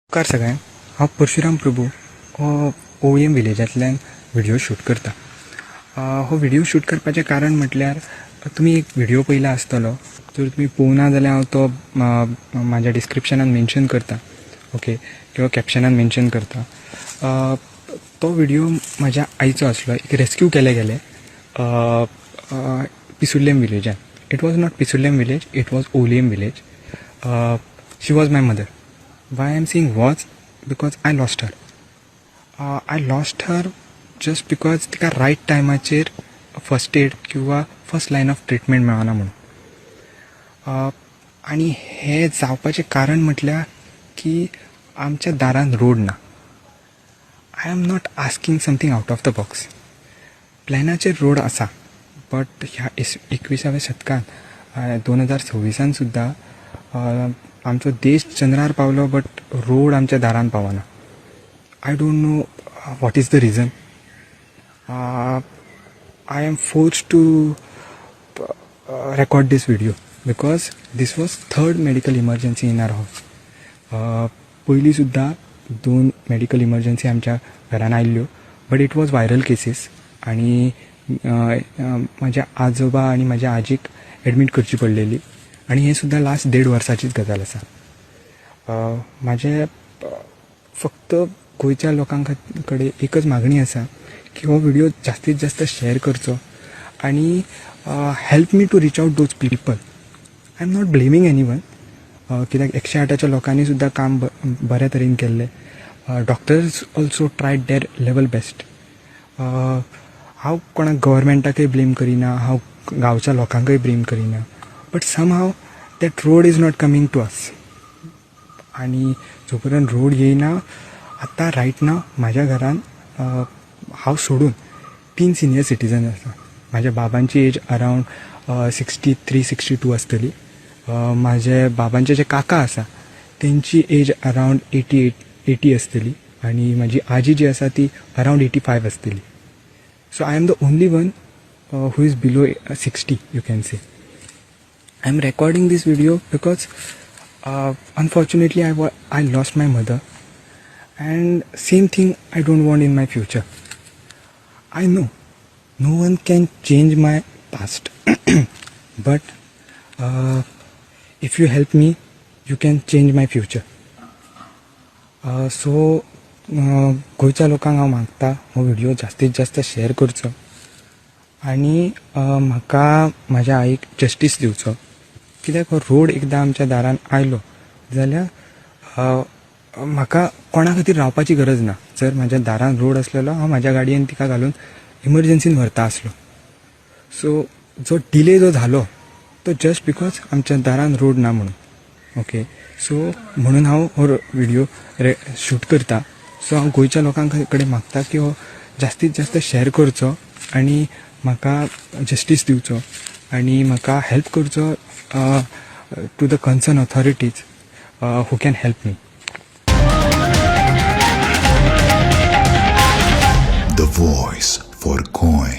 नमस्कार सगळ्यांक, हांव परशुराम प्रभू हो ओएम विलेजांतल्यान व्हिडिओ शूट करता. हो व्हिडिओ शूट करपाचें कारण म्हटल्यार तुमी एक व्हिडिओ पयला आसतलो. जर तुमी पळोवना जाल्यार हांव तो म्हाज्या डिस्क्रिप्शनान मेन्शन करता, ओके, किंवा कॅप्शनान मेन्शन करता. तो व्हिडिओ म्हाज्या आईचो आसलो. एक रेस्क्यू केले गेले पिसुल्लेम विलेजान. It was not Pisulem village, it was Oliem village. She was my mother. Why I'm saying was because I lost her. I lost her just because तिका रायट टायमाचेर फर्स्ट एड किंवा फर्स्ट लायन ऑफ ट्रिटमेंट मेळना म्हणून. आनी हें जावपाचें कारण म्हटल्यार की आमच्या दारान रोड ना. I am not asking something out of the box. प्लॅनाचेर रोड आसा, बट ह्या 21व्या शतकान 2026 सुद्दां आमचो देश चंद्रार पावलो, बट रोड आमच्या दारान पावना. I don't know what is the reason. I am forced to record this video because this was third medical emergency in our house. पयलीं सुद्दां 2 मेडिकल इमर्जन्सी आमच्या घरान आयिल्ल्यो, but it was viral cases. आनी म्हाज्या आजोबा आनी म्हाज्या आजीक एडमीट करची पडलेली. आनी हें सुद्दां लास्ट 1.5 वर्साचीच गजाल आसा. म्हाजें फक्त गोंयच्या लोकां कडेन एकच मागणी आसा की हो व्हिडिओ जास्तीत जास्त शेअर करचो आनी help me to reach out those people. I am not blaming anyone, कित्याक 108च्या लोकांनी सुद्दां काम बऱ्या तरेन केल्लें. Doctors also tried their level best. हांव कोणाक गव्हर्मेंटाकय ब्लेम करिना, हांव गांवच्या लोकांकय ब्लेम करिना, but somehow that road is not coming to us. आनी जो पर्यंत रोड येयना, आतां रायट नाव म्हाज्या घरान हांव सोडून 3 सिनियर सिटीजन आसा. म्हाज्या बाबांची एज अरावंड 63-62 आसतली. म्हाजे बाबांचे जे काका आसा तेंची एज अरावंड 80 आसतली. आनी म्हाजी आजी जी आसा ती अरावंड 85 आसतली. So I am the only one who is below 60, you can say. I am recording this video because unfortunately I lost my mother, and same thing I don't want in my future. I know no one can change my past but if you help me you can change my future. So गोंयच्या लोकांक हांव मागता हो video जास्तीत जास्त share करचो आनी म्हाका म्हाज्या आईक जस्टीस दिवचो. कित्याक हो रोड एकदां आमच्या दारान आयलो जाल्यार म्हाका कोणा खातीर रावपाची गरज ना. जर म्हाज्या दारान रोड आसलेलो हांव म्हाज्या गाडयेन तिका घालून इमर्जन्सीन व्हरता आसलो. सो जो डिले जो जालो तो जस्ट बिकॉज आमच्या दारान रोड ना म्हणून. ओके, सो म्हणून हांव हो व्हिडिओ शूट करता. सो हांव गोंयच्या लोकां कडेन मागता की हो जास्तीत जास्त शेअर करचो आनी म्हाका जस्टीस दिवचो आनी म्हाका हेल्प करचो to the concerned authorities who can help me. The voice for Goy.